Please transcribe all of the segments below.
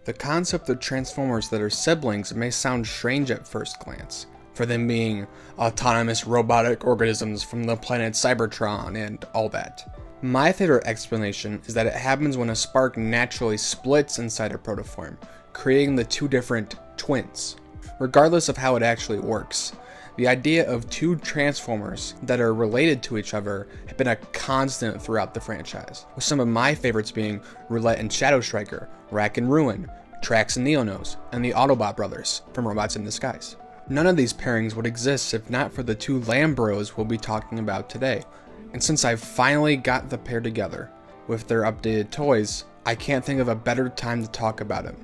The concept of Transformers that are siblings may sound strange at first glance, for them being autonomous robotic organisms from the planet Cybertron and all that. My favorite explanation is that it happens when a spark naturally splits inside a protoform, creating the two different twins. Regardless of how it actually works, the idea of two Transformers that are related to each other have been a constant throughout the franchise, with some of my favorites being Roulette and Shadow Striker, Rack and Ruin, Trax and Neonose, and the Autobot brothers from Robots in Disguise. None of these pairings would exist if not for the two Lam-bros we'll be talking about today, and since I've finally got the pair together with their updated toys, I can't think of a better time to talk about them.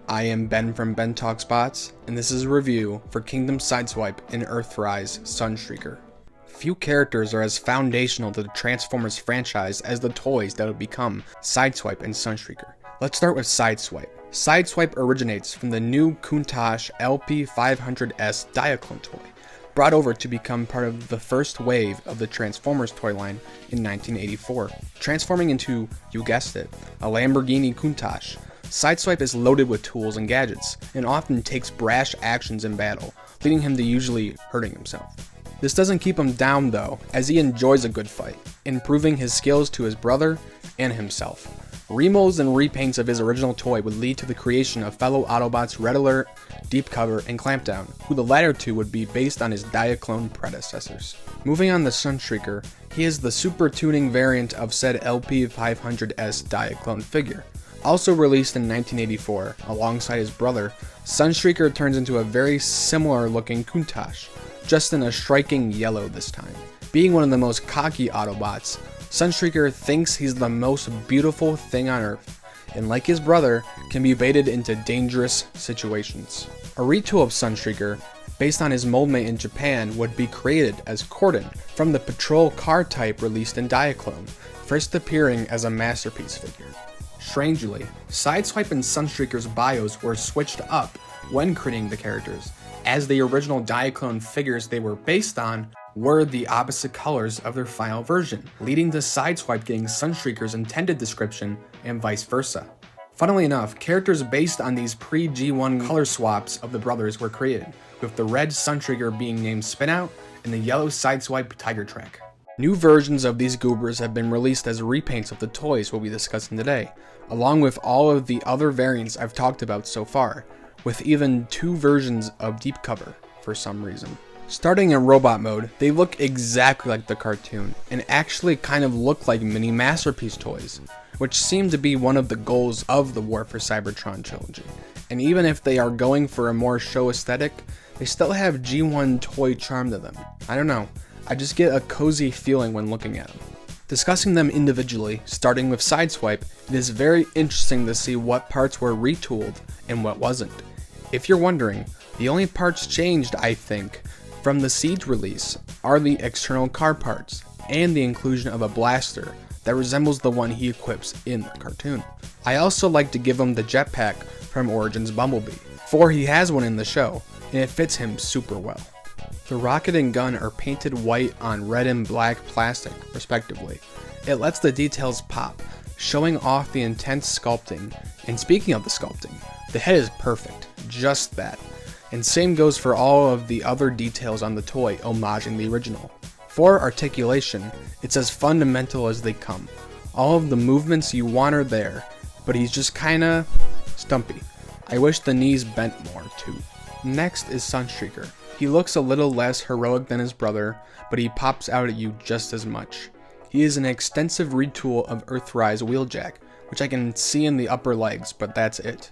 I am Ben from Ben Talks Bots, and this is a review for Kingdom Sideswipe and Earthrise Sunstreaker. Few characters are as foundational to the Transformers franchise as the toys that would become Sideswipe and Sunstreaker. Let's start with Sideswipe. Sideswipe originates from the new Countach LP500S Diaclone toy, brought over to become part of the first wave of the Transformers toy line in 1984. Transforming into, you guessed it, a Lam-bro-ghini Countach, Sideswipe is loaded with tools and gadgets, and often takes brash actions in battle, leading him to usually hurting himself. This doesn't keep him down though, as he enjoys a good fight, improving his skills to his brother and himself. Remolds and repaints of his original toy would lead to the creation of fellow Autobots Red Alert, Deep Cover, and Clampdown, who the latter two would be based on his Diaclone predecessors. Moving on to Sunstreaker, he is the super tuning variant of said LP500S Diaclone figure. Also released in 1984, alongside his brother, Sunstreaker turns into a very similar looking Countach, just in a striking yellow this time. Being one of the most cocky Autobots, Sunstreaker thinks he's the most beautiful thing on Earth, and like his brother, can be baited into dangerous situations. A retool of Sunstreaker, based on his moldmate in Japan, would be created as Corden from the patrol car type released in Diaclone, first appearing as a masterpiece figure. Strangely, Sideswipe and Sunstreaker's bios were switched up when creating the characters, as the original Diaclone figures they were based on were the opposite colors of their final version, leading to Sideswipe getting Sunstreaker's intended description and vice versa. Funnily enough, characters based on these pre-G1 color swaps of the brothers were created, with the red Sunstreaker being named Spinout and the yellow Sideswipe Tiger Track. New versions of these goobers have been released as repaints of the toys we'll be discussing today, along with all of the other variants I've talked about so far, with even two versions of Deep Cover for some reason. Starting in robot mode, they look exactly like the cartoon, and actually kind of look like mini masterpiece toys, which seem to be one of the goals of the War for Cybertron trilogy. And even if they are going for a more show aesthetic, they still have G1 toy charm to them. I don't know, I just get a cozy feeling when looking at them. Discussing them individually, starting with Sideswipe, it is very interesting to see what parts were retooled and what wasn't. If you're wondering, the only parts changed, I think, from the Siege release are the external car parts and the inclusion of a blaster that resembles the one he equips in the cartoon. I also like to give him the jetpack from Origins Bumblebee, for he has one in the show and it fits him super well. The rocket and gun are painted white on red and black plastic, respectively. It lets the details pop, showing off the intense sculpting. And speaking of the sculpting, the head is perfect, just that. And same goes for all of the other details on the toy homaging the original. For articulation, it's as fundamental as they come. All of the movements you want are there, but he's just kinda stumpy. I wish the knees bent more too. Next is Sunstreaker. He looks a little less heroic than his brother, but he pops out at you just as much. He is an extensive retool of Earthrise Wheeljack, which I can see in the upper legs, but that's it.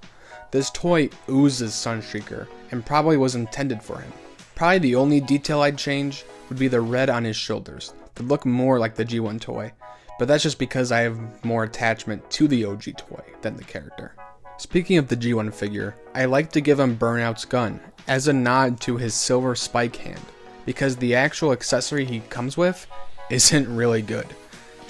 This toy oozes Sunstreaker, and probably was intended for him. Probably the only detail I'd change would be the red on his shoulders, that look more like the G1 toy, but that's just because I have more attachment to the OG toy than the character. Speaking of the G1 figure, I like to give him Burnout's gun, as a nod to his silver spike hand, because the actual accessory he comes with isn't really good.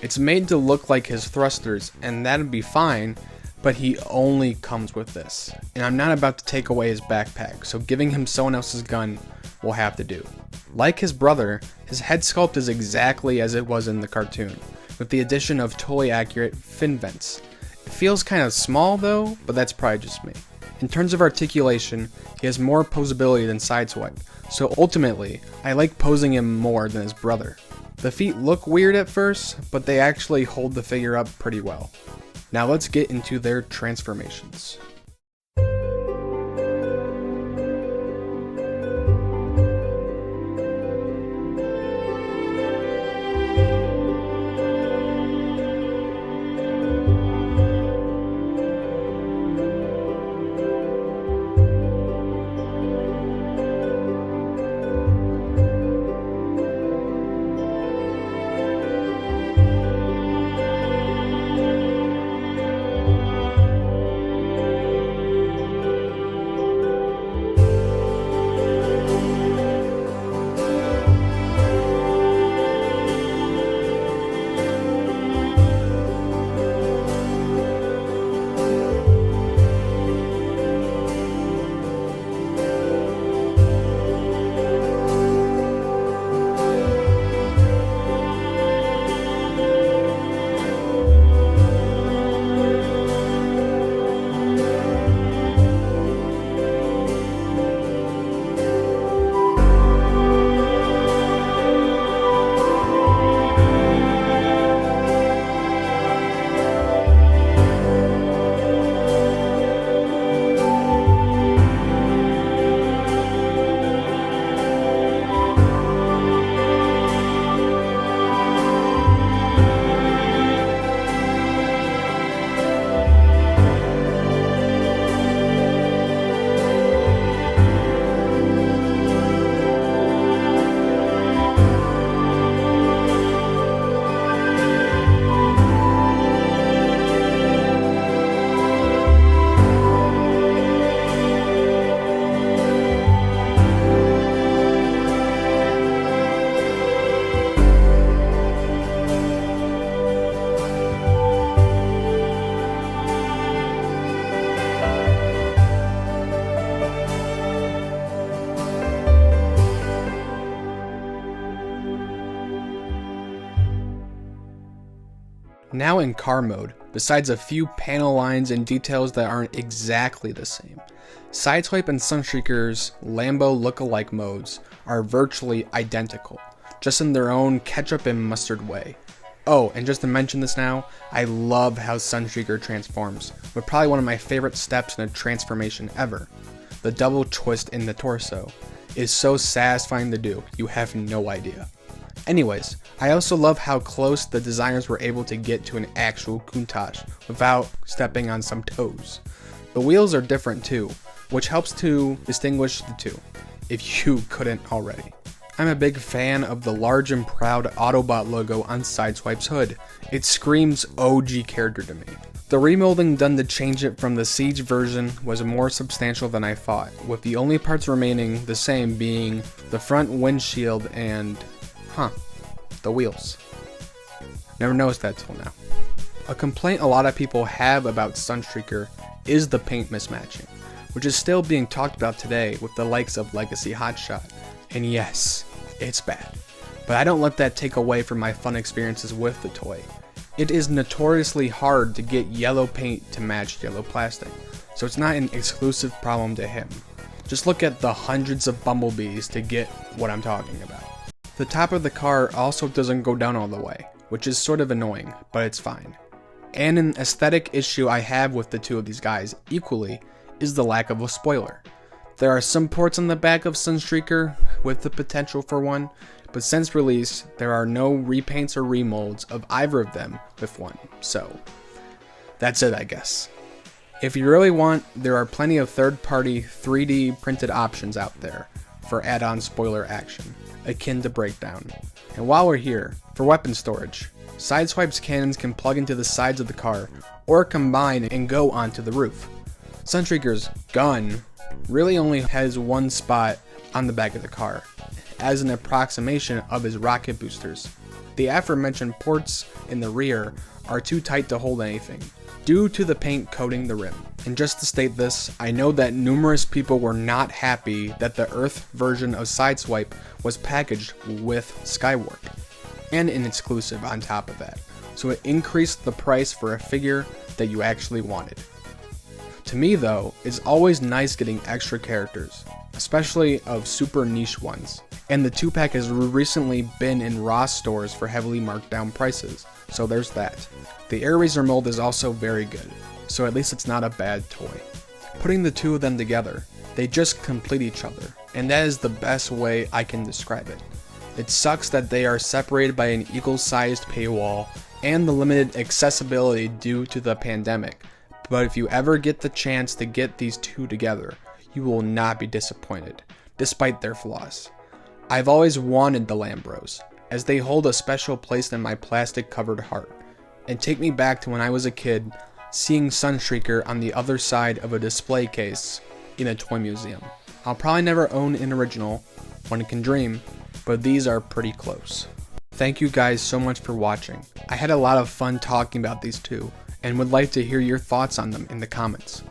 It's made to look like his thrusters, and that'd be fine, but he only comes with this. And I'm not about to take away his backpack, so giving him someone else's gun will have to do. Like his brother, his head sculpt is exactly as it was in the cartoon, with the addition of totally accurate fin vents. It feels kind of small though, but that's probably just me. In terms of articulation, he has more posability than Sideswipe, so ultimately, I like posing him more than his brother. The feet look weird at first, but they actually hold the figure up pretty well. Now let's get into their transformations. Now in car mode, besides a few panel lines and details that aren't exactly the same, Sideswipe and Sunstreaker's Lambo look-alike modes are virtually identical, just in their own ketchup and mustard way. Oh, and just to mention this now, I love how Sunstreaker transforms, with probably one of my favorite steps in a transformation ever. The double twist in the torso is so satisfying to do, you have no idea. Anyways, I also love how close the designers were able to get to an actual Countach without stepping on some toes. The wheels are different too, which helps to distinguish the two, if you couldn't already. I'm a big fan of the large and proud Autobot logo on Sideswipe's hood. It screams OG character to me. The remolding done to change it from the Siege version was more substantial than I thought, with the only parts remaining the same being the front windshield and the wheels. Never noticed that till now. A complaint a lot of people have about Sunstreaker is the paint mismatching, which is still being talked about today with the likes of Legacy Hotshot. And yes, it's bad. But I don't let that take away from my fun experiences with the toy. It is notoriously hard to get yellow paint to match yellow plastic, so it's not an exclusive problem to him. Just look at the hundreds of bumblebees to get what I'm talking about. The top of the car also doesn't go down all the way, which is sort of annoying, but it's fine. And an aesthetic issue I have with the two of these guys equally is the lack of a spoiler. There are some ports on the back of Sunstreaker with the potential for one, but since release, there are no repaints or remolds of either of them with one, so that's it, I guess. If you really want, there are plenty of third-party 3D printed options out there for add-on spoiler action, akin to Breakdown. And while we're here, for weapon storage, Sideswipe's cannons can plug into the sides of the car, or combine and go onto the roof. Sunstreaker's gun really only has one spot on the back of the car, as an approximation of his rocket boosters. The aforementioned ports in the rear are too tight to hold anything, due to the paint coating the rim. And just to state this, I know that numerous people were not happy that the Earth version of Sideswipe was packaged with Skywarp, and an exclusive on top of that, so it increased the price for a figure that you actually wanted. To me though, it's always nice getting extra characters, especially of super niche ones. And the 2-pack has recently been in Ross stores for heavily marked down prices, so there's that. The Air Razor mold is also very good, so at least it's not a bad toy. Putting the two of them together, they just complete each other, and that is the best way I can describe it. It sucks that they are separated by an equal-sized paywall and the limited accessibility due to the pandemic, but if you ever get the chance to get these two together, you will not be disappointed, despite their flaws. I've always wanted the Lam-bros, as they hold a special place in my plastic-covered heart, and take me back to when I was a kid, seeing Sunstreaker on the other side of a display case in a toy museum. I'll probably never own an original, one can dream, but these are pretty close. Thank you guys so much for watching. I had a lot of fun talking about these two, and would like to hear your thoughts on them in the comments.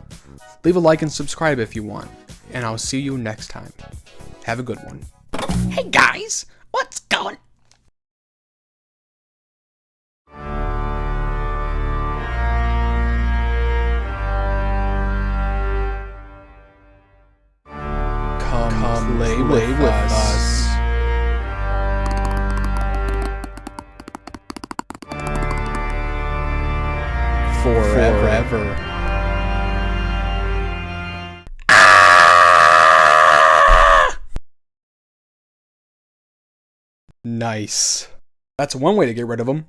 Leave a like and subscribe if you want, and I'll see you next time. Have a good one. Hey guys, what's going? Come play with us. Forever. Nice. That's one way to get rid of them.